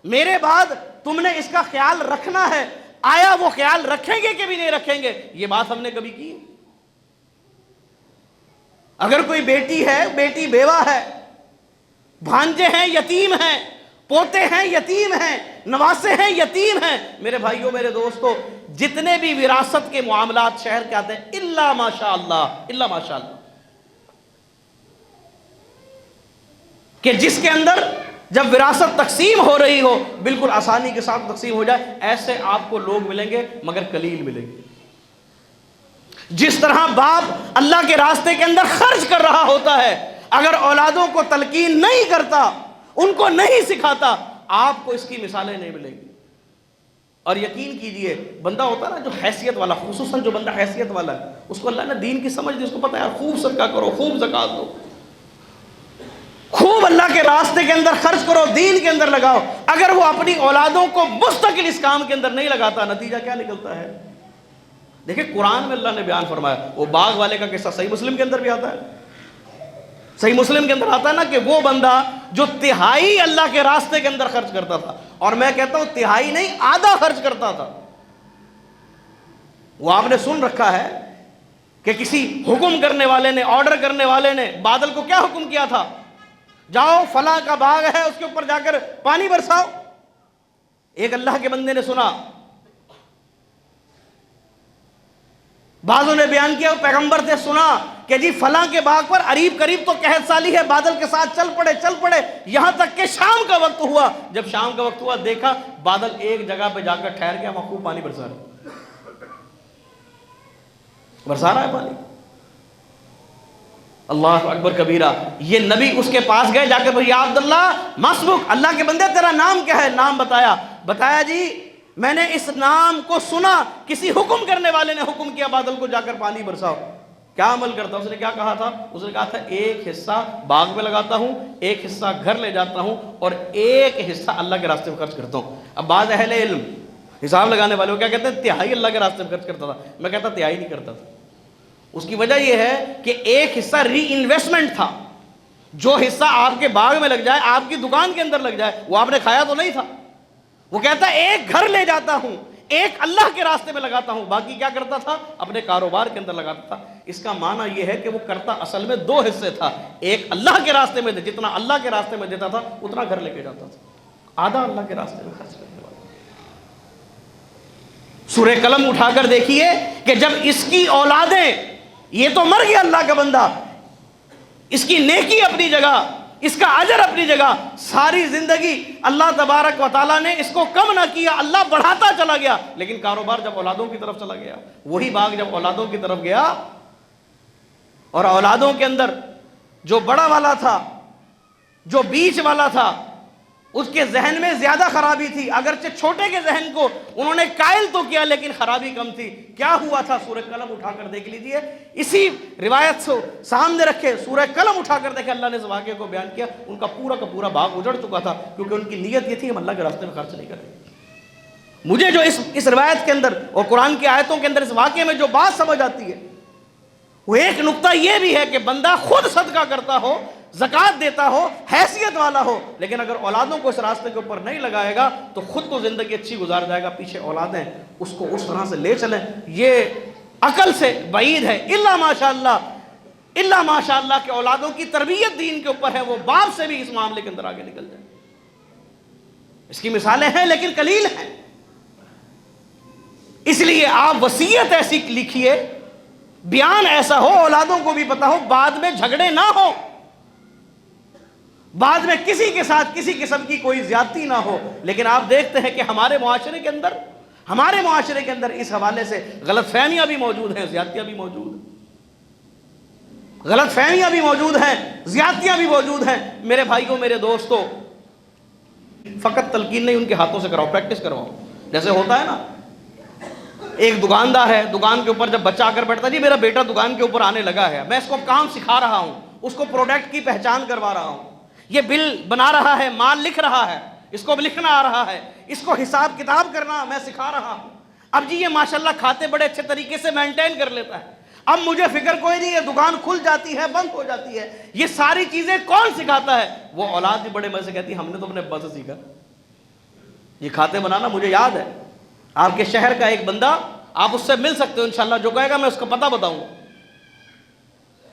B: میرے بعد تم نے اس کا خیال رکھنا ہے، آیا وہ خیال رکھیں گے کہ بھی نہیں رکھیں گے؟ یہ بات ہم نے کبھی کی؟ اگر کوئی بیٹی ہے، بیٹی بیوہ ہے، بھانجے ہیں یتیم ہیں، پوتے ہیں یتیم ہیں، نواسے ہیں یتیم ہیں، میرے بھائیوں، میرے دوستو، جتنے بھی وراثت کے معاملات شہر کے آتے ہیں، الا ماشاء اللہ، کہ جس کے اندر جب وراثت تقسیم ہو رہی ہو بالکل آسانی کے ساتھ تقسیم ہو جائے، ایسے آپ کو لوگ ملیں گے مگر قلیل ملیں گے۔ جس طرح باپ اللہ کے راستے کے اندر خرچ کر رہا ہوتا ہے، اگر اولادوں کو تلقین نہیں کرتا، ان کو نہیں سکھاتا، آپ کو اس کی مثالیں نہیں ملیں گی۔ اور یقین کیجئے، بندہ ہوتا ہے نا جو حیثیت والا، خصوصاً جو بندہ حیثیت والا ہے، اس کو اللہ نے دین کی سمجھ دی، اس کو پتہ ہے یار خوب صدقہ کرو، خوب زکات دو، خوب اللہ کے راستے کے اندر خرچ کرو، دین کے اندر لگاؤ۔ اگر وہ اپنی اولادوں کو مستقل اس کام کے اندر نہیں لگاتا، نتیجہ کیا نکلتا ہے؟ دیکھیں قرآن میں اللہ نے بیان فرمایا، وہ باغ والے کا قصہ صحیح مسلم کے اندر بھی آتا ہے، صحیح مسلم کے اندر آتا ہے نا کہ وہ بندہ جو تہائی اللہ کے راستے کے اندر خرچ کرتا تھا، اور میں کہتا ہوں تہائی نہیں، آدھا خرچ کرتا تھا. وہ آپ نے سن رکھا ہے کہ کسی حکم کرنے والے نے، آرڈر کرنے والے نے بادل کو کیا حکم کیا تھا؟ جاؤ فلاں کا باغ ہے اس کے اوپر جا کر پانی برساؤ. ایک اللہ کے بندے نے سنا، بعضوں نے بیان کیا وہ پیغمبر تھے، سنا کہ جی فلاں کے باغ پر قریب قریب تو قحط سالی ہے، بادل کے ساتھ چل پڑے یہاں تک کہ شام کا وقت ہوا. جب شام کا وقت ہوا دیکھا بادل ایک جگہ پہ جا کر ٹھہر گیا، وہاں خوب پانی برسا رہا ہے پانی. اللہ اکبر کبیرہ. یہ نبی اس کے پاس گئے، جا کے یا عبداللہ مسبوق، اللہ کے بندے تیرا نام کیا ہے؟ نام بتایا جی میں نے اس نام کو سنا، کسی حکم کرنے والے نے حکم کیا بادل کو جا کر پانی برساؤ. کیا عمل کرتا؟ اس نے کیا کہا تھا؟ اس نے کہا تھا ایک حصہ باغ میں لگاتا ہوں، ایک حصہ گھر لے جاتا ہوں، اور ایک حصہ اللہ کے راستے میں خرچ کرتا ہوں. اب بعض اہل علم حساب لگانے والے کیا کہتے ہیں؟ تہائی اللہ کے راستے میں خرچ کرتا تھا. میں کہتا تہائی نہیں کرتا تھا. اس کی وجہ یہ ہے کہ ایک حصہ ری انویسٹمنٹ تھا. جو حصہ آپ کے باغ میں لگ جائے، آپ کی دکان کے اندر لگ جائے، وہ آپ نے کھایا تو نہیں تھا. وہ کہتا ہے ایک گھر لے جاتا ہوں، ایک اللہ کے راستے میں لگاتا ہوں، باقی کیا کرتا تھا؟ اپنے کاروبار کے اندر لگاتا تھا. اس کا معنی یہ ہے کہ وہ کرتا اصل میں دو حصے تھا. ایک اللہ کے راستے میں، جتنا اللہ کے راستے میں دیتا تھا اتنا گھر لے کے جاتا تھا، آدھا اللہ کے راستے میں خرچ کرنے والا. سورہ قلم اٹھا کر دیکھیے کہ جب اس کی اولادیں، یہ تو مر گیا اللہ کا بندہ، اس کی نیکی اپنی جگہ، اس کا اجر اپنی جگہ، ساری زندگی اللہ تبارک و تعالیٰ نے اس کو کم نہ کیا، اللہ بڑھاتا چلا گیا. لیکن کاروبار جب اولادوں کی طرف چلا گیا، وہی باغ جب اولادوں کی طرف گیا، اور اولادوں کے اندر جو بڑا والا تھا، جو بیچ والا تھا، اس کے ذہن میں زیادہ خرابی تھی. اگرچہ چھوٹے کے ذہن کو انہوں نے قائل تو کیا لیکن خرابی کم تھی. کیا ہوا تھا؟ سورہ قلم اٹھا کر دیکھ لیجئے، اسی روایت سے سامنے رکھے سورہ قلم اٹھا کر دیکھے، اللہ نے اس واقعے کو بیان کیا. ان کا پورا باغ اجڑ چکا تھا، کیونکہ ان کی نیت یہ تھی ہم اللہ کے راستے میں خرچ نہیں کریں. مجھے جو اس روایت کے اندر اور قرآن کی آیتوں کے اندر اس واقعے میں جو بات سمجھ آتی ہے، وہ ایک نقطہ یہ بھی ہے کہ بندہ خود صدقہ کرتا ہو، زکوٰۃ دیتا ہو، حیثیت والا ہو، لیکن اگر اولادوں کو اس راستے کے اوپر نہیں لگائے گا تو خود تو زندگی اچھی گزار جائے گا، پیچھے اولادیں اس کو اس طرح سے لے چلیں. یہ عقل سے بعید ہے. الا ماشاء اللہ کہ اولادوں کی تربیت دین کے اوپر ہے، وہ باپ سے بھی اس معاملے کے اندر آگے نکل جائے. اس کی مثالیں ہیں لیکن قلیل ہیں. اس لیے آپ وصیت ایسی لکھیے، بیان ایسا ہو، اولادوں کو بھی پتا ہو، بعد میں جھگڑے نہ ہو، بعد میں کسی کے ساتھ کسی قسم کی کوئی زیادتی نہ ہو. لیکن آپ دیکھتے ہیں کہ ہمارے معاشرے کے اندر اس حوالے سے غلط فہمیاں بھی موجود ہیں، زیادتیاں بھی موجود ہیں. غلط فہمیاں بھی موجود ہیں، زیادتیاں بھی موجود ہیں. میرے بھائیوں، میرے دوستوں، فقط تلقین نہیں، ان کے ہاتھوں سے کراؤ، پریکٹس کرواؤ. جیسے ہوتا ہے نا، ایک دکاندار ہے، دکان کے اوپر جب بچہ آ کر بیٹھتا ہے، جی میرا بیٹا دکان کے اوپر آنے لگا ہے، میں اس کو کام سکھا رہا ہوں، اس کو پروڈکٹ کی پہچان کروا رہا ہوں، یہ بل بنا رہا ہے، مال لکھ رہا ہے، اس کو لکھنا آ رہا ہے، اس کو حساب کتاب کرنا میں سکھا رہا ہوں. اب جی یہ ماشاءاللہ کھاتے بڑے اچھے طریقے سے مینٹین کر لیتا ہے. اب مجھے فکر کوئی نہیں ہے، دکان کھل جاتی ہے، بند ہو جاتی ہے. یہ ساری چیزیں کون سکھاتا ہے؟ وہ اولاد بھی بڑے مزے سے کہتی ہے ہم نے تو اپنے ابا سے سیکھا. یہ کھاتے بنانا مجھے یاد ہے، آپ کے شہر کا ایک بندہ، آپ اس سے مل سکتے ہو انشاءاللہ، جو کہے گا میں اس کا پتہ بتاؤں گا.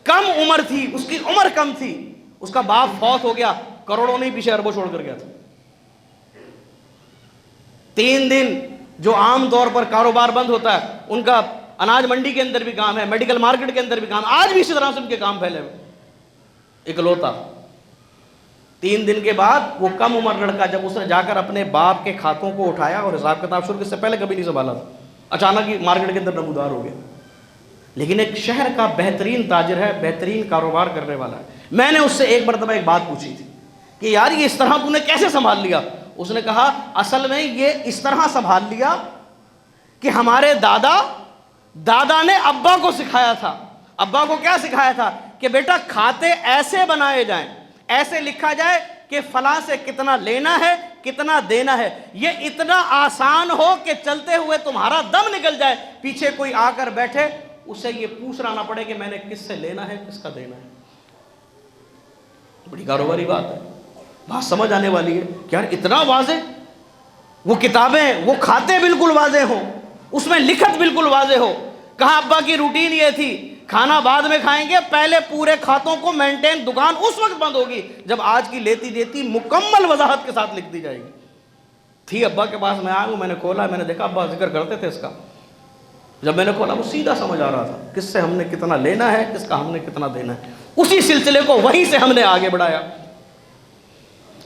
B: کم عمر تھی، اس کی عمر کم تھی، اس کا باپ فوت ہو گیا، کروڑوں نہیں پیچھے اربوں چھوڑ کر گیا تھا. 3 دن جو عام طور پر کاروبار بند ہوتا ہے، ان کا اناج منڈی کے اندر بھی کام ہے، میڈیکل مارکیٹ کے اندر بھی کام، آج بھی اسی طرح سے ان کے کام پھیلے ہوئے. اکلوتا 3 دن کے بعد وہ کم عمر لڑکا جب اس نے جا کر اپنے باپ کے کھاتوں کو اٹھایا اور حساب کتاب شروع، اس سے پہلے کبھی نہیں سنبھالا تھا، اچانک ہی مارکیٹ کے اندر نمودار ہو گیا. لیکن ایک شہر کا بہترین تاجر ہے، بہترین کاروبار کرنے والا ہے. میں نے اس سے ایک مرتبہ ایک بات پوچھی تھی کہ یار یہ اس طرح تو نے کیسے سنبھال لیا؟ اس نے کہا اصل میں یہ اس طرح سنبھال لیا کہ ہمارے دادا نے ابا کو سکھایا تھا. ابا کو کیا سکھایا تھا؟ کہ بیٹا کھاتے ایسے بنائے جائیں، ایسے لکھا جائے کہ فلاں سے کتنا لینا ہے، کتنا دینا ہے. یہ اتنا آسان ہو کہ چلتے ہوئے تمہارا دم نکل جائے، پیچھے کوئی آ کر بیٹھے اسے یہ پوچھنا نہ پڑے کہ میں نے کس سے لینا ہے، کس کا دینا ہے. بڑی کاروباری بات ہے، بات سمجھ آنے والی ہے کہ یار اتنا واضح، وہ کتابیں، وہ کھاتے بالکل واضح ہوں، اس میں لکھت بالکل واضح ہو۔ کہا ابا کی روٹین یہ تھی، کھانا بعد میں کھائیں گے، پہلے پورے کھاتوں کو مینٹین، دکان اس وقت بند ہوگی جب آج کی لیتی دیتی مکمل وضاحت کے ساتھ لکھ دی جائے گی۔ تھی ابا کے پاس میں آیا ہوں، میں نے کھولا، میں نے دیکھا ابا ذکر کرتے تھے اس کا۔ جب میں نے کھولا وہ سیدھا سمجھ آ رہا تھا کس سے ہم نے کتنا لینا ہے، کس کا ہم نے کتنا دینا ہے۔ اسی سلسلے کو وہیں سے ہم نے آگے بڑھایا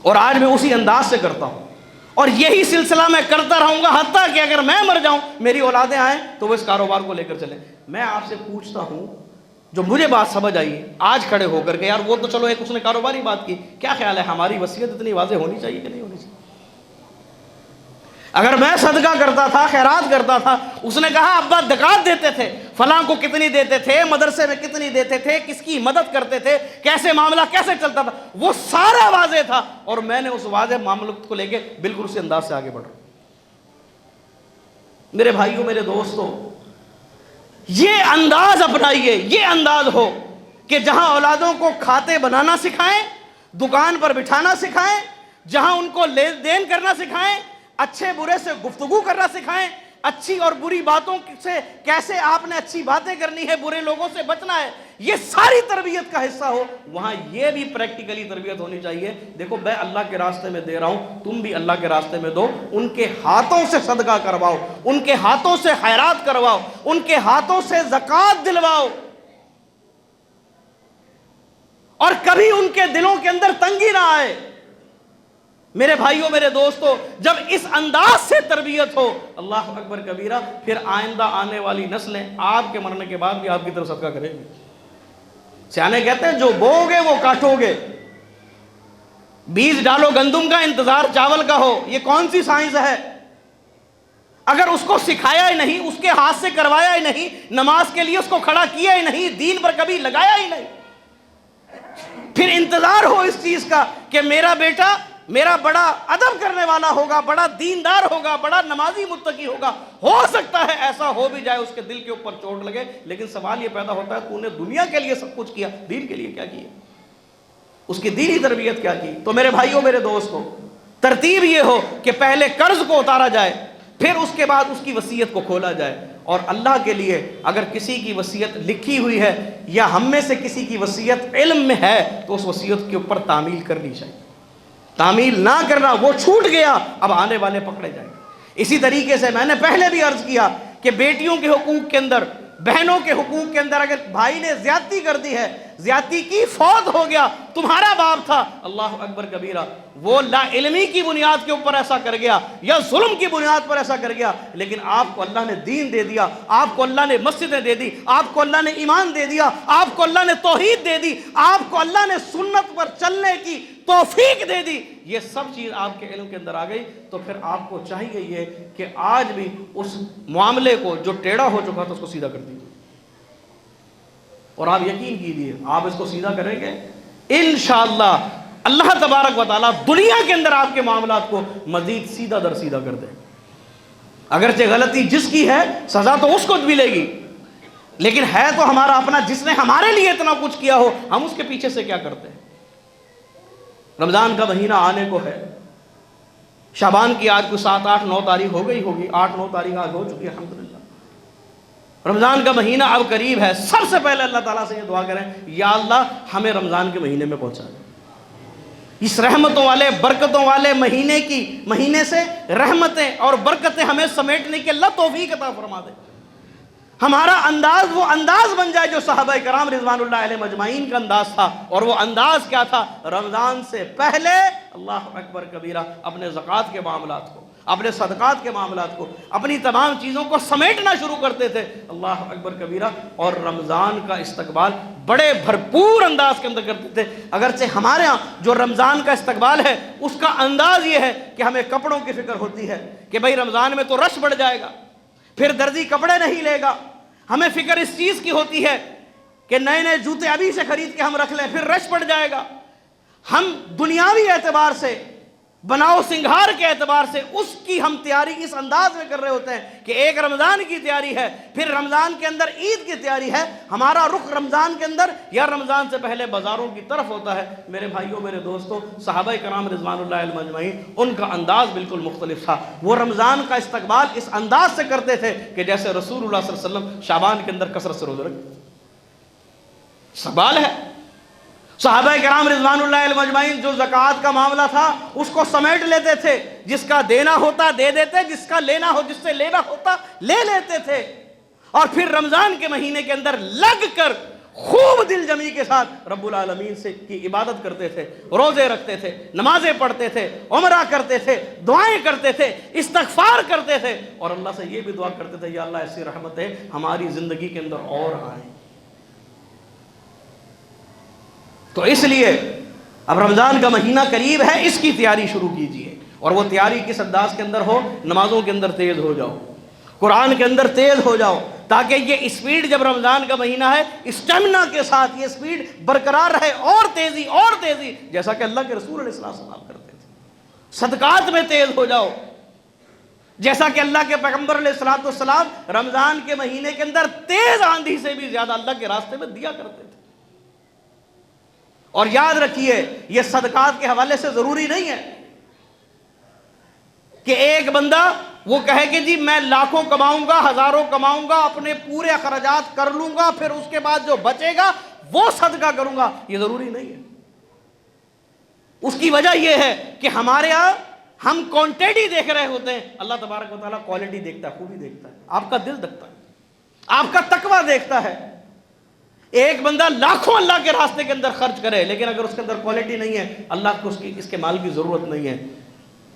B: اور آج میں اسی انداز سے کرتا ہوں، اور یہی سلسلہ میں کرتا رہوں گا حتیٰ کہ اگر میں مر جاؤں، میری اولادیں آئیں تو وہ اس کاروبار کو لے کر چلیں۔ میں آپ سے پوچھتا ہوں، جو مجھے بات سمجھ آئی آج کھڑے ہو کر کے، یار وہ تو چلو ایک اس نے کاروباری بات کی، کیا خیال ہے ہماری وصیت اتنی واضح ہونی چاہیے کہ نہیں ہونی چاہیے؟ اگر میں صدقہ کرتا تھا، خیرات کرتا تھا، اس نے کہا ابا زکات دیتے تھے، فلاں کو کتنی دیتے تھے، مدرسے میں کتنی دیتے تھے، کس کی مدد کرتے تھے، کیسے معاملہ کیسے چلتا تھا، وہ سارا واضح تھا، اور میں نے اس واضح معاملے کو لے کے بالکل اسی انداز سے آگے بڑھ رہا ہوں۔ میرے بھائیوں، میرے دوستوں، یہ انداز اپنائیے، یہ انداز ہو کہ جہاں اولادوں کو کھاتے بنانا سکھائیں، دکان پر بٹھانا سکھائیں، جہاں ان کو لین دین کرنا سکھائیں، اچھے برے سے گفتگو کرنا سکھائیں، اچھی اور بری باتوں سے کیسے آپ نے اچھی باتیں کرنی ہے، برے لوگوں سے بچنا ہے، یہ ساری تربیت کا حصہ ہو، وہاں یہ بھی پریکٹیکلی تربیت ہونی چاہیے۔ دیکھو میں اللہ کے راستے میں دے رہا ہوں، تم بھی اللہ کے راستے میں دو، ان کے ہاتھوں سے صدقہ کرواؤ، ان کے ہاتھوں سے خیرات کرواؤ، ان کے ہاتھوں سے زکوٰۃ دلواؤ، اور کبھی ان کے دلوں کے اندر تنگی نہ آئے۔ میرے بھائیوں، میرے دوستوں، جب اس انداز سے تربیت ہو، اللہ اکبر کبیرہ، پھر آئندہ آنے والی نسلیں آپ کے مرنے کے بعد بھی آپ کی طرف صدقہ کریں گے۔ سیانے کہتے ہیں جو بو گے وہ کاٹو گے، بیج ڈالو گندم کا، انتظار چاول کا ہو، یہ کون سی سائنس ہے؟ اگر اس کو سکھایا ہی نہیں، اس کے ہاتھ سے کروایا ہی نہیں، نماز کے لیے اس کو کھڑا کیا ہی نہیں، دین پر کبھی لگایا ہی نہیں، پھر انتظار ہو اس چیز کا کہ میرا بیٹا میرا بڑا ادب کرنے والا ہوگا، بڑا دیندار ہوگا، بڑا نمازی متقی ہوگا، ہو سکتا ہے ایسا ہو بھی جائے، اس کے دل کے اوپر چوٹ لگے، لیکن سوال یہ پیدا ہوتا ہے تو نے دنیا کے لیے سب کچھ کیا، دین کے لیے کیا کیا؟ اس کی دینی تربیت کیا کی؟ تو میرے بھائیوں، میرے دوستوں، ترتیب یہ ہو کہ پہلے قرض کو اتارا جائے، پھر اس کے بعد اس کی وصیت کو کھولا جائے، اور اللہ کے لیے اگر کسی کی وصیت لکھی ہوئی ہے یا ہم میں سے کسی کی وصیت علم میں ہے تو اس وصیت کے اوپر تعمیل کرنی چاہیے۔ تعمیل نہ کرنا، وہ چھوٹ گیا، اب آنے والے پکڑے جائیں گے۔ اسی طریقے سے میں نے پہلے بھی عرض کیا کہ بیٹیوں کے حقوق کے اندر، بہنوں کے حقوق کے اندر، اگر بھائی نے زیادتی کر دی ہے، زیادتی کی، فوت ہو گیا، تمہارا باپ تھا، اللہ اکبر کبیرہ، وہ لا علمی کی بنیاد کے اوپر ایسا کر گیا یا ظلم کی بنیاد پر ایسا کر گیا، لیکن آپ کو اللہ نے دین دے دیا، آپ کو اللہ نے مسجدیں دے دی، آپ کو اللہ نے ایمان دے دیا، آپ کو اللہ نے توحید دے دی، آپ کو اللہ نے سنت پر چلنے کی توفیق دے دی، یہ سب چیز آپ کے علم کے اندر آ گئی، تو پھر آپ کو چاہیے یہ کہ آج بھی اس معاملے کو جو ٹیڑھا ہو چکا تھا اس کو سیدھا کر دیجیے، اور آپ یقین کیجیے آپ اس کو سیدھا کریں گے انشاءاللہ اللہ تبارک و تعالیٰ دنیا کے اندر آپ کے معاملات کو مزید سیدھا در سیدھا کر دے۔ اگرچہ غلطی جس کی ہے سزا تو اس کو ملے گی، لیکن ہے تو ہمارا اپنا، جس نے ہمارے لیے اتنا کچھ کیا ہو، ہم اس کے پیچھے سے کیا کرتے ہیں؟ رمضان کا مہینہ آنے کو ہے، شعبان کی آج کو 7، 8، 9 تاریخ ہو گئی ہوگی، 8، 9 تاریخ آج ہو چکی ہے الحمدللہ۔ رمضان کا مہینہ اب قریب ہے، سب سے پہلے اللہ تعالیٰ سے یہ دعا کریں، یا اللہ ہمیں رمضان کے مہینے میں پہنچا دیں، اس رحمتوں والے برکتوں والے مہینے سے رحمتیں اور برکتیں ہمیں سمیٹنے کی اللہ توفیق عطا فرما دے، ہمارا انداز وہ انداز بن جائے جو صحابہ کرام رضوان اللہ علیہ مجمعین کا انداز تھا، اور وہ انداز کیا تھا؟ رمضان سے پہلے اللہ اکبر کبیرہ اپنے زکوٰۃ کے معاملات کو، اپنے صدقات کے معاملات کو، اپنی تمام چیزوں کو سمیٹنا شروع کرتے تھے، اللہ اکبر کبیرہ، اور رمضان کا استقبال بڑے بھرپور انداز کے اندر کرتے تھے۔ اگرچہ ہمارے ہاں جو رمضان کا استقبال ہے اس کا انداز یہ ہے کہ ہمیں کپڑوں کی فکر ہوتی ہے کہ بھائی رمضان میں تو رش بڑھ جائے گا، پھر درزی کپڑے نہیں لے گا، ہمیں فکر اس چیز کی ہوتی ہے کہ نئے نئے جوتے ابھی سے خرید کے ہم رکھ لیں، پھر رش پڑ جائے گا۔ ہم دنیاوی اعتبار سے بناؤ سنگھار کے اعتبار سے اس کی ہم تیاری اس انداز میں کر رہے ہوتے ہیں کہ ایک رمضان کی تیاری ہے، پھر رمضان کے اندر عید کی تیاری ہے، ہمارا رخ رمضان کے اندر یا رمضان سے پہلے بازاروں کی طرف ہوتا ہے۔ میرے بھائیوں، میرے دوستوں، صحابہ کرام رضوان اللہ علیہم اجمعین، ان کا انداز بالکل مختلف تھا۔ وہ رمضان کا استقبال اس انداز سے کرتے تھے کہ جیسے رسول اللہ صلی اللہ علیہ وسلم شعبان کے اندر کثرت سے روزے رکھتے۔ استقبال ہے۔ صحابہ کرام رضوان اللہ علیہم اجمعین جو زکوٰۃ کا معاملہ تھا اس کو سمیٹ لیتے تھے، جس کا دینا ہوتا دے دیتے، جس کا لینا ہو، جس سے لینا ہوتا لے لیتے تھے، اور پھر رمضان کے مہینے کے اندر لگ کر خوب دل جمی کے ساتھ رب العالمین سے کی عبادت کرتے تھے، روزے رکھتے تھے، نمازیں پڑھتے تھے، عمرہ کرتے تھے، دعائیں کرتے تھے، استغفار کرتے تھے، اور اللہ سے یہ بھی دعا کرتے تھے یا اللہ ایسی رحمتیں ہماری زندگی کے اندر اور آئیں۔ تو اس لیے اب رمضان کا مہینہ قریب ہے، اس کی تیاری شروع کیجئے، اور وہ تیاری کس انداز کے اندر ہو؟ نمازوں کے اندر تیز ہو جاؤ، قرآن کے اندر تیز ہو جاؤ، تاکہ یہ اسپیڈ جب رمضان کا مہینہ ہے اسٹیمنا کے ساتھ یہ اسپیڈ برقرار رہے، اور تیزی، جیسا کہ اللہ کے رسول علیہ السلام کرتے تھے۔ صدقات میں تیز ہو جاؤ، جیسا کہ اللہ کے پیغمبر علیہ السلام رمضان کے مہینے کے اندر تیز آندھی سے بھی زیادہ اللہ کے راستے میں دیا کرتے تھے۔ اور یاد رکھیے، یہ صدقات کے حوالے سے ضروری نہیں ہے کہ ایک بندہ وہ کہے کہ جی میں لاکھوں کماؤں گا، ہزاروں کماؤں گا، اپنے پورے اخراجات کر لوں گا، پھر اس کے بعد جو بچے گا وہ صدقہ کروں گا۔ یہ ضروری نہیں ہے۔ اس کی وجہ یہ ہے کہ ہمارے ہاں ہم کوانٹٹی دیکھ رہے ہوتے ہیں، اللہ تبارک و تعالیٰ کوالٹی دیکھتا ہے، خوبی دیکھتا ہے، آپ کا دل دیکھتا ہے، آپ کا تقویٰ دیکھتا ہے۔ ایک بندہ لاکھوں اللہ کے راستے کے اندر خرچ کرے، لیکن اگر اس کے اندر کوالٹی نہیں ہے، اللہ کو اس کے مال کی ضرورت نہیں ہے۔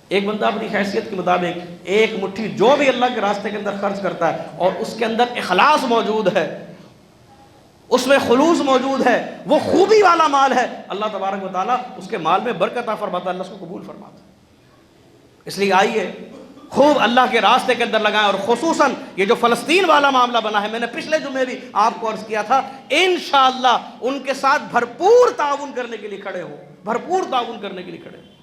B: ایک بندہ اپنی حیثیت کے مطابق ایک مٹھی جو بھی اللہ کے راستے کے اندر خرچ کرتا ہے اور اس کے اندر اخلاص موجود ہے، اس میں خلوص موجود ہے، وہ خوبی والا مال ہے، اللہ تبارک و تعالیٰ اس کے مال میں برکت عطا فرماتا ہے، اللہ اس کو قبول فرماتا ہے۔ اس لیے آئیے خوب اللہ کے راستے کے اندر لگائیں، اور خصوصاً یہ جو فلسطین والا معاملہ بنا ہے، میں نے پچھلے جمعے بھی آپ کو عرض کیا تھا، انشاءاللہ ان کے ساتھ بھرپور تعاون کرنے کے لیے کھڑے ہوں، بھرپور تعاون کرنے کے لیے کھڑے ہوں۔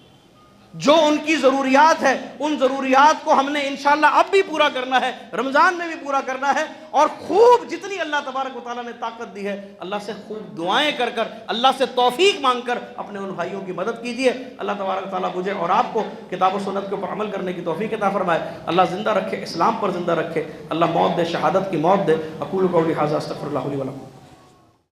B: جو ان کی ضروریات ہے ان ضروریات کو ہم نے انشاءاللہ اب بھی پورا کرنا ہے، رمضان میں بھی پورا کرنا ہے، اور خوب جتنی اللہ تبارک و تعالیٰ نے طاقت دی ہے اللہ سے خوب دعائیں کر کر، اللہ سے توفیق مانگ کر اپنے ان بھائیوں کی مدد کیجیے۔ اللہ تبارک و تعالیٰ مجھے اور آپ کو کتاب و سنت کے اوپر عمل کرنے کی توفیق عطا فرمائے، اللہ زندہ رکھے، اسلام پر زندہ رکھے، اللہ موت دے، شہادت کی موت دے۔ اقول قولی ھذا استغفر اللہ لی ولکم۔